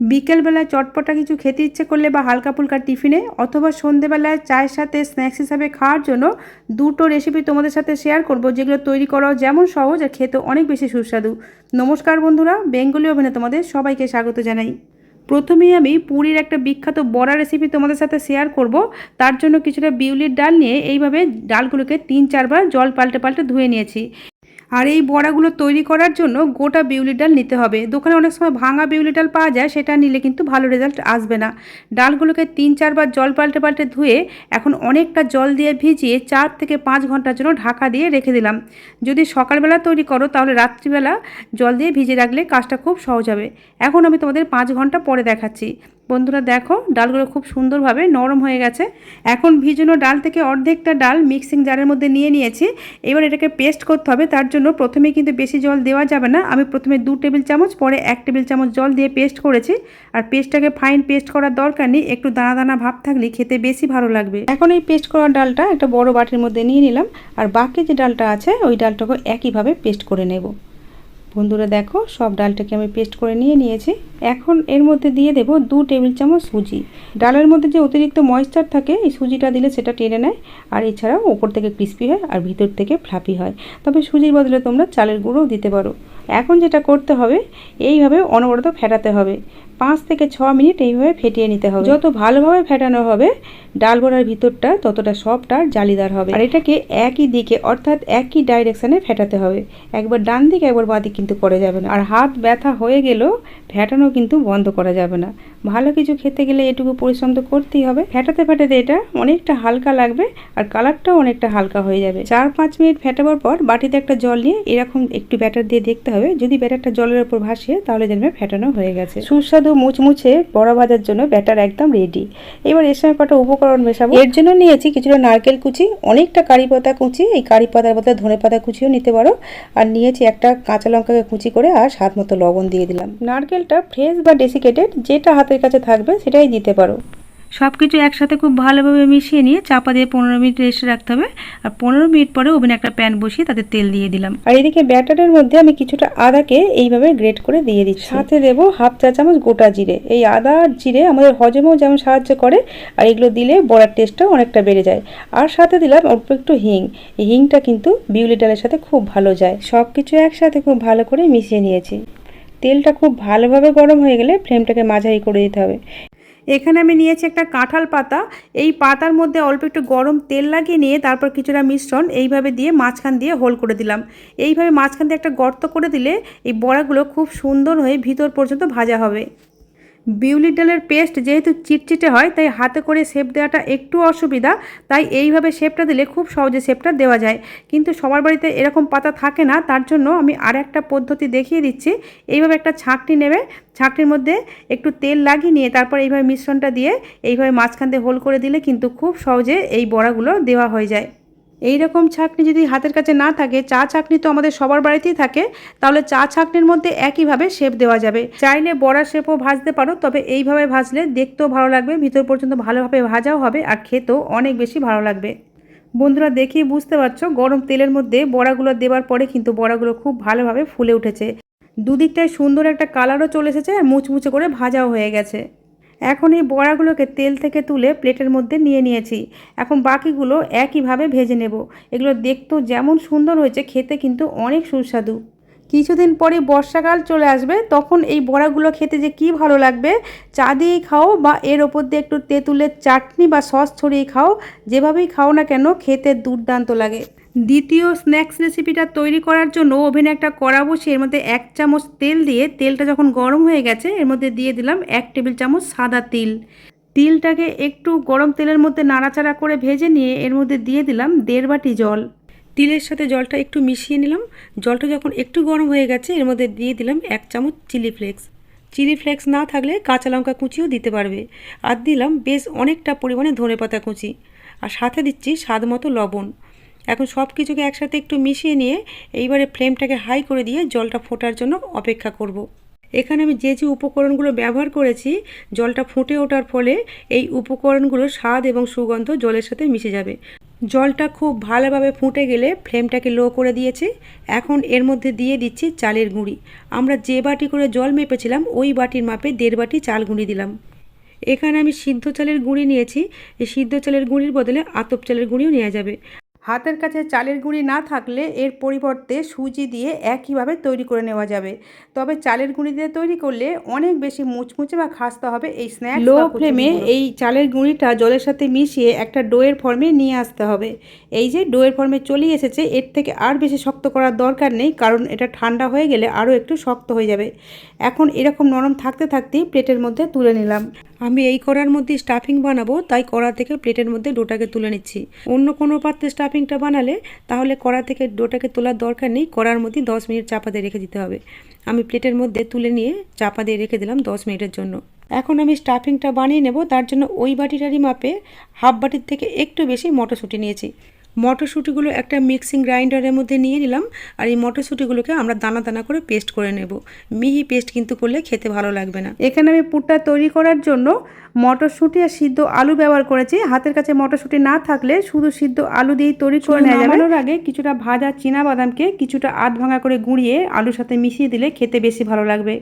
বিকেলবেলায় চটপটা কিছু খেতে ইচ্ছে করলে বা হালকা ফুলকা টিফিনে অথবা সন্ধেবেলায় চায়ের সাথে স্ন্যাক্স হিসাবে খাওয়ার জন্য দুটো রেসিপি তোমাদের সাথে শেয়ার করব, যেগুলো তৈরি করাও যেমন সহজ আর খেতে অনেক বেশি সুস্বাদু। নমস্কার বন্ধুরা, বেঙ্গলি ওভেনে তোমাদের সবাইকে স্বাগত জানাই। প্রথমেই আমি পুরীর একটা বিখ্যাত বড়া রেসিপি তোমাদের সাথে শেয়ার করব। তার জন্য কিছুটা বিউলির ডাল নিয়ে এইভাবে ডালগুলোকে 3-4 বার জল পাল্টে পাল্টে ধুয়ে নিয়েছি। আর এই বড়াগুলো তৈরি করার জন্য গোটা বিউলির ডাল নিতে হবে। দোকানে অনেক সময় ভাঙা বিউলির ডাল পাওয়া যায়, সেটা নিলে কিন্তু ভালো রেজাল্ট আসবে না। ডালগুলোকে 3-4 বার জল পাল্টে পাল্টে ধুয়ে এখন অনেকটা জল দিয়ে ভিজিয়ে 4 থেকে 5 ঘন্টার জন্য ঢাকা দিয়ে রেখে দিলাম। যদি সকালবেলা তৈরি করো তাহলে রাত্রিবেলা জল দিয়ে ভিজিয়ে রাখলে কাজটা খুব সহজ হবে। এখন আমি তোমাদের 5 ঘন্টা পরে দেখাচ্ছি। বন্ধুরা দেখো, ডালগুলো খুব সুন্দরভাবে নরম হয়ে গেছে। এখন ভিজানো ডাল থেকে অর্ধেকটা ডাল মিক্সিং জারের মধ্যে নিয়ে নিয়েছি। এবার এটাকে পেস্ট করতে হবে। তার জন্য প্রথমে কিন্তু বেশি জল দেওয়া যাবে না। আমি প্রথমে 2 টেবিল চামচ, পরে 1 টেবিল চামচ জল দিয়ে পেস্ট করেছি। আর পেস্টটাকে ফাইন পেস্ট করার দরকার নেই, একটু দানা দানা ভাব থাকলে খেতে বেশি ভালো লাগবে। এখন এই পেস্ট করা ডালটা একটা বড় বাটির মধ্যে নিয়ে নিলাম, আর বাকি যে ডালটা আছে ওই ডালটাকে একইভাবে পেস্ট করে নেব। বন্ধুরা দেখো, সব ডালটাকে আমি পেস্ট করে নিয়েছি। এখন এর মধ্যে দিয়ে দেব 2 টেবিল চামচ সুজি। ডালের মধ্যে যে অতিরিক্ত ময়েশ্চার থাকে এই সুজিটা দিলে সেটা টেনে নেয়, আর এছাড়াও ওপর থেকে ক্রিস্পি হয় আর ভিতর থেকে ফ্লাফি হয়। তবে সুজির বদলে তোমরা চালের গুঁড়োও দিতে পারো। এখন যেটা করতে হবে, এইভাবে অনবরত ফেটাতে হবে। 5 থেকে 6 মিনিট এইভাবে ফেটিয়ে নিতে হবে। যত ভালোভাবে ফেটানো হবে ডাল বড়ার ভিতরটা ততটা সফট আর জালিদার হবে। আর এটাকে একই দিকে অর্থাৎ একই ডাইরেকশনে ফেটাতে হবে। একবার ডান দিকে একবার বাঁ দিক কিন্তু করা যাবে না। আর হাত ব্যথা হয়ে গেলেও ফেটানো কিন্তু বন্ধ করা যাবে না। ভালো কিছু খেতে গেলে এটুকু পরিশ্রম তো করতেই হবে। ফেটাতে ফেটাতে এটা অনেকটা হালকা লাগবে আর কালারটাও অনেকটা হালকা হয়ে যাবে। 4-5 মিনিট ফেটাবার পর বাটিতে একটা জল নিয়ে এরকম একটু ব্যাটার দিয়ে দেখতে হবে। যদি ব্যাটারটা জলের উপর ভাসে তাহলে জানবে ফেটানো হয়ে গেছে। সুস্বাদু মুচমুচে বড়া ভাজার জন্য ব্যাটার একদম রেডি। এবার এর সঙ্গে কটা উপকরণ মেশাবো। এর জন্য নিয়েছি কিছুটা নারকেল কুচি, অনেকটা কারি পাতা কুচি, এই কারি পাতার বদলে ধনে পাতা কুচিও নিতে পারো। আর নিয়েছি একটা কাঁচা লঙ্কাকে কুচি করে, আর স্বাদ মতো লবণ দিয়ে দিলাম। নারকেলটা ফ্রেশ বা ডেসিকেটেড যেটা হাতের কাছে থাকবে সেটাই দিতে পারো। সব কিছু একসাথে খুব ভালোভাবে মিশিয়ে নিয়ে চাপা দিয়ে 15 মিনিট রেস্টে রাখতে হবে। আর 15 মিনিট পরে ওভেনে একটা প্যান বসিয়ে তাতে তেল দিয়ে দিলাম। আর এদিকে ব্যাটারের মধ্যে আমি কিছুটা আদাকে এইভাবে গ্রেট করে দিয়ে দিচ্ছি। সাথে দেবো 1/2 চা চামচ গোটা জিরে। এই আদা আর জিরে আমাদের হজমেও যেমন সাহায্য করে, আর এগুলো দিলে বড়ার টেস্টটাও অনেকটা বেড়ে যায়। আর সাথে দিলাম অল্প একটু হিং। এই হিংটা কিন্তু বিউলি ডালের সাথে খুব ভালো যায়। সব কিছু একসাথে খুব ভালো করে মিশিয়ে নিয়েছি। তেলটা খুব ভালোভাবে গরম হয়ে গেলে ফ্লেমটাকে মাঝারি করে দিতে হবে। এখানে আমি নিয়েছি একটা কাঁঠাল পাতা। এই পাতার মধ্যে অল্প একটু গরম তেল লাগিয়ে নিয়ে তারপর কিছুটা মিশ্রণ এইভাবে দিয়ে মাঝখান দিয়ে হোল করে দিলাম। এইভাবে মাঝখান দিয়ে একটা গর্ত করে দিলে এই বড়াগুলো খুব সুন্দর হয়ে ভিতর পর্যন্ত ভাজা হবে। বিউলির ডালের পেস্ট যেহেতু চিটচিটে হয় তাই হাতে করে শেপ দেওয়াটা একটু অসুবিধা, তাই এইভাবে শেপটা দিলে খুব সহজে শেপটা দেওয়া যায়। কিন্তু সবার বাড়িতে এরকম পাতা থাকে না, তার জন্য আমি আর একটা পদ্ধতি দেখিয়ে দিচ্ছি। এইভাবে একটা ছাঁকনি নেবে, ছাঁকনির মধ্যে একটু তেল লাগিয়ে নিয়ে তারপর এইভাবে মিশ্রণটা দিয়ে এইভাবে মাঝখান দিয়ে হোল করে দিলে কিন্তু খুব সহজে এই বড়াগুলো দেওয়া হয়ে যায়। এই রকম ছাঁকনি যদি হাতের কাছে না থাকে, চা ছাঁকনি তো আমাদের সবার বাড়িতেই থাকে, তাহলে চা ছাঁকনির মধ্যে একইভাবে শেপ দেওয়া যাবে। চাইলে বড়া শেপও ভাজতে পারো, তবে এইভাবে ভাজলে দেখতেও ভালো লাগবে, ভিতর পর্যন্ত ভালোভাবে ভাজাও হবে আর খেতেও অনেক বেশি ভালো লাগবে। বন্ধুরা দেখেই বুঝতে পারছো, গরম তেলের মধ্যে বড়াগুলো দেওয়ার পরে কিন্তু বড়াগুলো খুব ভালোভাবে ফুলে উঠেছে। দুদিকটায় সুন্দর একটা কালারও চলে এসেছে আর মুচমুচে করে ভাজাও হয়ে গেছে। এখন এই বড়াগুলোকে তেল থেকে তুলে প্লেটের মধ্যে নিয়ে নিয়েছি। এখন বাকিগুলো একইভাবে ভেজে নেব। এগুলো দেখতেও যেমন সুন্দর হয়েছে, খেতে কিন্তু অনেক সুস্বাদু। কিছুদিন পরে বর্ষাকাল চলে আসবে, তখন এই বড়াগুলো খেতে যে কি ভালো লাগবে। চা দিয়েই খাও বা এর ওপর দিয়ে একটু তেঁতুলের চাটনি বা সস ছড়িয়ে খাও, যেভাবেই খাও না কেন খেতে দুর্দান্ত লাগে। দ্বিতীয় স্ন্যাক্স রেসিপিটা তৈরি করার জন্য ওভেনে একটা কড়া বসিয়ে এর মধ্যে 1 চামচ তেল দিয়ে, তেলটা যখন গরম হয়ে গেছে এর মধ্যে দিয়ে দিলাম 1 টেবিল চামচ সাদা তিল। তিলটাকে একটু গরম তেলের মধ্যে নাড়াচাড়া করে ভেজে নিয়ে এর মধ্যে দিয়ে দিলাম 1.5 বাটি জল। তিলের সাথে জলটা একটু মিশিয়ে নিলাম। জলটা যখন একটু গরম হয়ে গেছে এর মধ্যে দিয়ে দিলাম 1 চামচ চিলি ফ্লেক্স। চিলি ফ্লেক্স না থাকলে কাঁচা লঙ্কা কুচিও দিতে পারবে। আর দিলাম বেশ অনেকটা পরিমাণে ধনেপাতা কুচি, আর সাথে দিচ্ছি স্বাদ মতো লবণ। এখন সব কিছুকে একসাথে একটু মিশিয়ে নিয়ে এইবারে ফ্লেমটাকে হাই করে দিয়ে জলটা ফোটার জন্য অপেক্ষা করব। এখানে আমি যে যে উপকরণগুলো ব্যবহার করেছি, জলটা ফুটে ওঠার ফলে এই উপকরণগুলোর স্বাদ এবং সুগন্ধ জলের সাথে মিশে যাবে। জলটা খুব ভালোভাবে ফুটে গেলে ফ্লেমটাকে লো করে দিয়েছি। এখন এর মধ্যে দিয়ে দিচ্ছি চালের গুঁড়ি। আমরা যে বাটি করে জল মেপেছিলাম ওই বাটির মাপে 1.5 বাটি চাল গুঁড়ি দিলাম। এখানে আমি সিদ্ধ চালের গুঁড়ি নিয়েছি। এই সিদ্ধ চালের গুঁড়ির বদলে আতপ চালের গুঁড়িও নেওয়া যাবে। হাতের কাছে চালের গুঁড়ি না থাকলে এর পরিবর্তে সুজি দিয়ে একইভাবে তৈরি করে নেওয়া যাবে। তবে চালের গুঁড়ি দিয়ে তৈরি করলে অনেক বেশি মুচমুচে বা খাস্তা হবে এই স্ন্যাক্স। লো ফ্লেমে এই চালের গুঁড়িটা জলের সাথে মিশিয়ে একটা ডোয়ের ফর্মে নিয়ে আসতে হবে। এই যে ডোয়ের ফর্মে চলে এসেছে, এর থেকে আর বেশি শক্ত করার দরকার নেই, কারণ এটা ঠান্ডা হয়ে গেলে আরও একটু শক্ত হয়ে যাবে। এখন এরকম নরম থাকতে থাকতেই প্লেটের মধ্যে তুলে নিলাম। আমি এই কড়ার মধ্যে স্টাফিং বানাবো, তাই কড়া থেকে প্লেটের মধ্যে ডোটাকে তুলে নিচ্ছি। অন্য কোনো পাত্রে স্টাফিংটা বানালে তাহলে কড়া থেকে ডোটাকে তোলার দরকার নেই, কড়ার মধ্যে 10 মিনিট চাপা দিয়ে রেখে দিতে হবে। আমি প্লেটের মধ্যে তুলে নিয়ে চাপা দিয়ে রেখে দিলাম 10 মিনিটের জন্য। এখন আমি স্টাফিংটা বানিয়ে নেব। তার জন্য ওই বাটিটারই মাপে হাফ বাটির থেকে একটু বেশি মটরশুঁটি নিয়েছি। মটরশুঁটিগুলো একটা মিক্সিং গ্রাইন্ডারের মধ্যে নিয়ে নিলাম। আর এই মটরশুঁটিগুলোকে আমরা দানা দানা করে পেস্ট করে নেব। মিহি পেস্ট কিন্তু করলে খেতে ভালো লাগবে না। এখানে আমি পুরটা তৈরি করার জন্য মটরশুঁটি আর সিদ্ধ আলু ব্যবহার করেছি। হাতের কাছে মটরশুঁটি না থাকলে শুধু সিদ্ধ আলু দিয়েই তৈরি করে নেওয়া যাবে। নামানোর আগে কিছুটা ভাজা চীনাবাদামকে কিছুটা আধ ভাঙা করে গুঁড়িয়ে আলুর সাথে মিশিয়ে দিলে খেতে বেশি ভালো লাগবে।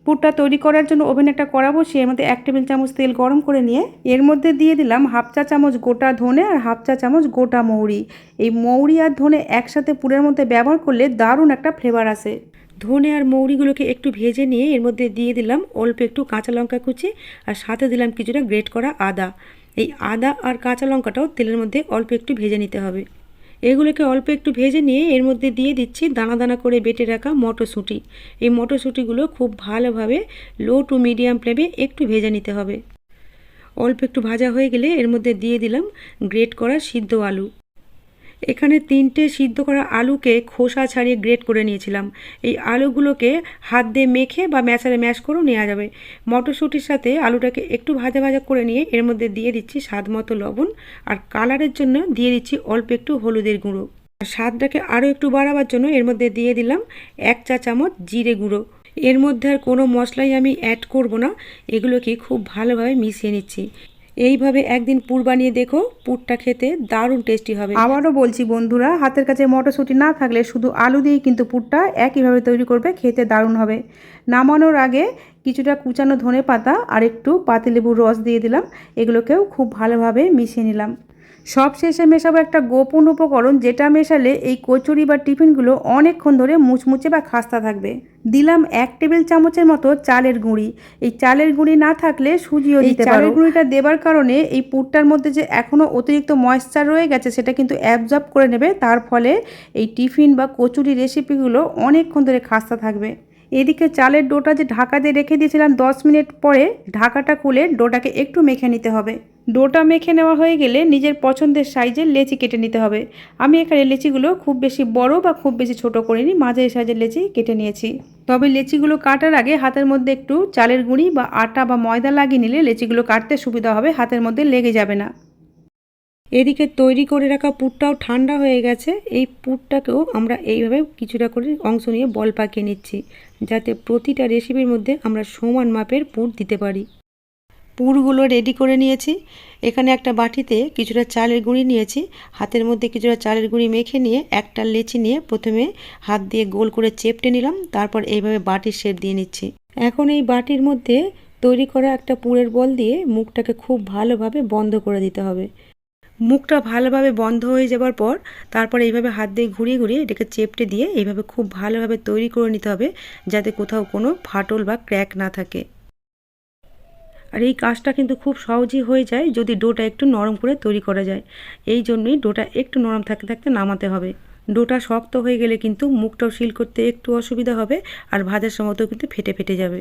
পুরটা তৈরি করার জন্য ওভেনে একটা কড়া বসিয়ে এর মধ্যে 1 টেবিল চামচ তেল গরম করে নিয়ে এর মধ্যে দিয়ে দিলাম হাফ চা চামচ গোটা ধনে আর হাফ চা চামচ গোটা মৌরি। এই মৌরি আর ধনে একসাথে পুরের মধ্যে ব্যবহার করলে দারুণ একটা ফ্লেভার আসে। ধনে আর মৌরিগুলোকে একটু ভেজে নিয়ে এর মধ্যে দিয়ে দিলাম অল্প একটু কাঁচা লঙ্কা কুচি আর সাথে দিলাম কিছুটা গ্রেট করা আদা। এই আদা আর কাঁচা লঙ্কাটাও তেলের মধ্যে অল্প একটু ভেজে নিতে হবে। এগুলোকে অল্প একটু ভেজে নিয়ে এর মধ্যে দিয়ে দিচ্ছি দানা দানা করে বেটে রাখা মটরশুঁটি। এই মটরশুঁটিগুলো খুব ভালোভাবে লো টু মিডিয়াম ফ্লেমে একটু ভেজে নিতে হবে। অল্প একটু ভাজা হয়ে গেলে এর মধ্যে দিয়ে দিলাম গ্রেট করা সিদ্ধ আলু। এখানে 3টে সিদ্ধ করা আলুকে খোসা ছাড়িয়ে গ্রেট করে নিয়েছিলাম। এই আলুগুলোকে হাত দিয়ে মেখে বা ম্যাশারে ম্যাশ করেও নেওয়া যাবে। মটরশুঁটির সাথে আলুটাকে একটু ভাজা ভাজা করে নিয়ে এর মধ্যে দিয়ে দিচ্ছি স্বাদ মতো লবণ আর কালারের জন্য দিয়ে দিচ্ছি অল্প একটু হলুদের গুঁড়ো। স্বাদটাকে আরও একটু বাড়াবার জন্য এর মধ্যে দিয়ে দিলাম 1 চা চামচ জিরে গুঁড়ো। এর মধ্যে আর কোনো মশলাই আমি অ্যাড করব না, এগুলোকে খুব ভালোভাবে মিশিয়ে নিচ্ছি। এইভাবে একদিন পুর বানিয়ে দেখো, পুরটা খেতে দারুণ টেস্টি হবে। আবারও বলছি বন্ধুরা, হাতের কাছে মটরশুঁটি না থাকলে শুধু আলু দিয়েই কিন্তু পুরটা একইভাবে তৈরি করবে, খেতে দারুণ হবে। নামানোর আগে কিছুটা কুচানো ধনে পাতা আর একটু পাতিলেবুর রস দিয়ে দিলাম। এগুলোকেও খুব ভালোভাবে মিশিয়ে নিলাম। সব শেষে মেশাবো একটা গোপন উপকরণ, যেটা মেশালে এই কচুরি বা টিফিনগুলো অনেকক্ষণ ধরে মুচমুচে বা খাস্তা থাকবে। দিলাম 1 টেবিল চামচের মতো চালের গুঁড়ি। এই চালের গুঁড়ি না থাকলে সুজিও দিতে পারো। চালের গুঁড়িটা দেবার কারণে এই পুরটার মধ্যে যে এখনও অতিরিক্ত ময়েশ্চার রয়ে গেছে সেটা কিন্তু অ্যাবজর্ব করে নেবে, তার ফলে এই টিফিন বা কচুরি রেসিপিগুলো অনেকক্ষণ ধরে খাস্তা থাকবে। এদিকে চালের ডোটা যে ঢাকা দিয়ে রেখে দিয়েছিলাম 10 মিনিট পরে, ঢাকাটা খুলে ডোটাকে একটু মেখে নিতে হবে। ডোটা মেখে নেওয়া হয়ে গেলে নিজের পছন্দের সাইজের লেচি কেটে নিতে হবে। আমি এখানে লেচিগুলো খুব বেশি বড় বা খুব বেশি ছোট করিনি, মাঝারি সাইজের লেচি কেটে নিয়েছি। তবে লেচিগুলো কাটার আগে হাতের মধ্যে একটু চালের গুঁড়ি বা আটা বা ময়দা লাগিয়ে নিলে লেচিগুলো কাটতে সুবিধা হবে, হাতের মধ্যে লেগে যাবে না। এদিকে তৈরি করে রাখা পুরটাও ঠান্ডা হয়ে গেছে। এই পুরটাকেও আমরা এইভাবে কিছুটা করে অংশ নিয়ে বল পাকিয়ে নিচ্ছি, যাতে প্রতিটা রেসিপির মধ্যে আমরা সমান মাপের পুর দিতে পারি। পুরগুলো রেডি করে নিয়েছি। এখানে একটা বাটিতে কিছুটা চালের গুঁড়ি নিয়েছি। হাতের মধ্যে কিছুটা চালের গুঁড়ি মেখে নিয়ে একটা লেচি নিয়ে প্রথমে হাত দিয়ে গোল করে চেপটে নিলাম, তারপর এইভাবে বাটির শেপ দিয়ে নিচ্ছি। এখন এই বাটির মধ্যে তৈরি করা একটা পুরের বল দিয়ে মুখটাকে খুব ভালোভাবে বন্ধ করে দিতে হবে। মুখটা ভালোভাবে বন্ধ হয়ে যাবার পর তারপর এইভাবে হাত দিয়ে ঘুরিয়ে ঘুরিয়ে এটাকে চেপটে দিয়ে এইভাবে খুব ভালোভাবে তৈরি করে নিতে হবে, যাতে কোথাও কোনো ফাটল বা ক্র্যাক না থাকে। আর এই কাজটা কিন্তু খুব সহজেই হয়ে যায় যদি ডোটা একটু নরম করে তৈরি করা যায়। এই জন্যই ডোটা একটু নরম থাকতে থাকতে নামাতে হবে। ডোটা শক্ত হয়ে গেলে কিন্তু মুখটাও সিল করতে একটু অসুবিধা হবে আর ভাজার সময়তেও কিন্তু ফেটে ফেটে যাবে।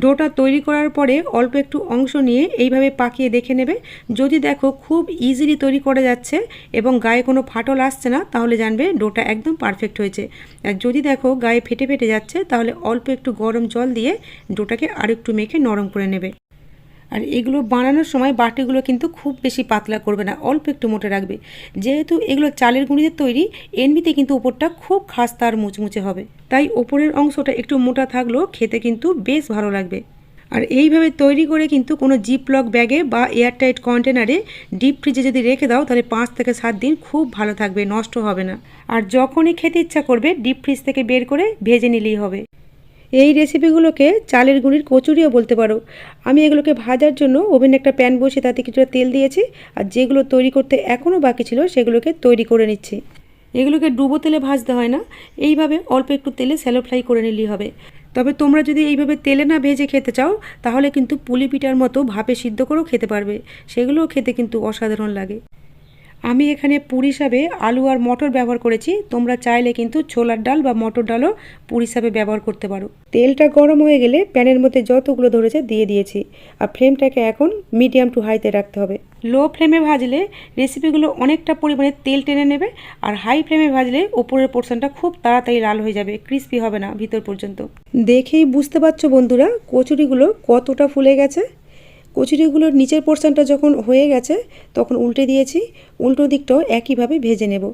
ডোটা তৈরি করার পরে অল্প একটু অংশ নিয়ে এইভাবে পাকিয়ে দেখে নেবে। যদি দেখো খুব ইজিলি তৈরি করা যাচ্ছে এবং গায়ে কোনো ফাটল আসছে না, তাহলে জানবে ডোটা একদম পারফেক্ট হয়েছে। আর যদি দেখো গায়ে ফেটে ফেটে যাচ্ছে, তাহলে অল্প একটু গরম জল দিয়ে ডোটাকে আরেকটু মেখে নরম করে নেবে। আর এগুলো বানানোর সময় বাটিগুলো কিন্তু খুব বেশি পাতলা করবে না, অল্প একটু মোটা রাখবে। যেহেতু এগুলো চালের গুঁড়িতে তৈরি, এমনিতে কিন্তু ওপরটা খুব খাস্তা আর মুচমুচে হবে, তাই ওপরের অংশটা একটু মোটা থাকলেও খেতে কিন্তু বেশ ভালো লাগবে। আর এইভাবে তৈরি করে কিন্তু কোনো জিপলক ব্যাগে বা এয়ারটাইট কন্টেনারে ডিপ ফ্রিজে যদি রেখে দাও তাহলে 5 থেকে 7 দিন খুব ভালো থাকবে, নষ্ট হবে না। আর যখনই খেতে ইচ্ছা করবে ডিপ ফ্রিজ থেকে বের করে ভেজে নিলেই হবে। এই রেসিপিগুলোকে চালের গুঁড়ির কচুরিও বলতে পারো। আমি এগুলোকে ভাজার জন্য ওভেনে একটা প্যান বসিয়ে তাতে কিছুটা তেল দিয়েছি, আর যেগুলো তৈরি করতে এখনও বাকি ছিল সেগুলোকে তৈরি করে নিচ্ছি। এগুলোকে ডুবো তেলে ভাজতে হয় না, এইভাবে অল্প একটু তেলে স্যালো ফ্রাই করে নিলেই হবে। তবে তোমরা যদি এইভাবে তেলে না ভেজে খেতে চাও তাহলে কিন্তু পুলি পিঠার মতো ভাপে সিদ্ধ করেও খেতে পারবে, সেগুলোও খেতে কিন্তু অসাধারণ লাগে। আমি এখানে পুর হিসাবে আলু আর মটর ব্যবহার করেছি, তোমরা চাইলে কিন্তু ছোলার ডাল বা মটর ডালও পুর হিসাবে ব্যবহার করতে পারো। তেলটা গরম হয়ে গেলে প্যানের মধ্যে যতগুলো ধরেছে দিয়ে দিয়েছি, আর ফ্লেমটাকে এখন মিডিয়াম টু হাইতে রাখতে হবে। লো ফ্লেমে ভাজলে রেসিপিগুলো অনেকটা পরিমাণে তেল টেনে নেবে, আর হাই ফ্লেমে ভাজলে ওপরের পোর্শনটা খুব তাড়াতাড়ি লাল হয়ে যাবে, ক্রিস্পি হবে না ভিতর পর্যন্ত। দেখেই বুঝতে পারছো বন্ধুরা কচুরিগুলো কতটা ফুলে গেছে। কচুরিগুলোর নিচের পোর্শনটা যখন হয়ে গেছে তখন উল্টে দিয়েছি, উল্টো দিকটাও একইভাবে ভেজে নেব।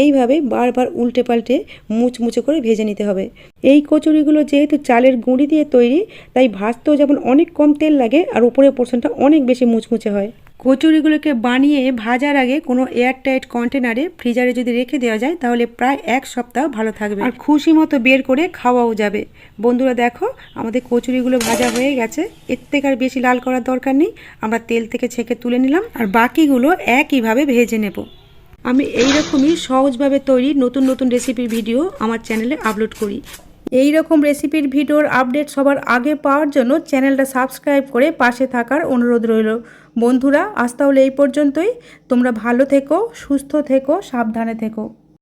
এইভাবে বারবার উল্টে পাল্টে মুচমুচে করে ভেজে নিতে হবে। এই কচুরিগুলো যেহেতু চালের গুঁড়ি দিয়ে তৈরি তাই ভাজতেও যেমন অনেক কম তেল লাগে আর উপরের পোর্শনটা অনেক বেশি মুচমুচে হয়। কচুরিগুলোকে বানিয়ে ভাজার আগে কোনো এয়ারটাইট কন্টেনারে ফ্রিজারে যদি রেখে দেওয়া যায় তাহলে প্রায় 1 সপ্তাহ ভালো থাকবে, আর খুশি মতো বের করে খাওয়াও যাবে। বন্ধুরা দেখো আমাদের কচুরিগুলো ভাজা হয়ে গেছে, এর থেকে আর বেশি লাল করার দরকার নেই। আমরা তেল থেকে ছেঁকে তুলে নিলাম, আর বাকিগুলো একইভাবে ভেজে নেব। আমি এইরকমই সহজভাবে তৈরি নতুন নতুন রেসিপির ভিডিও আমার চ্যানেলে আপলোড করি। এই রকম রেসিপির ভিডিওর আপডেট সবার আগে পাওয়ার জন্য চ্যানেলটা সাবস্ক্রাইব করে পাশে থাকার অনুরোধ রইল। বন্ধুরা আজ তাহলে এই পর্যন্তই। তোমরা ভালো থেকো, সুস্থ থেকো, সাবধানে থেকো।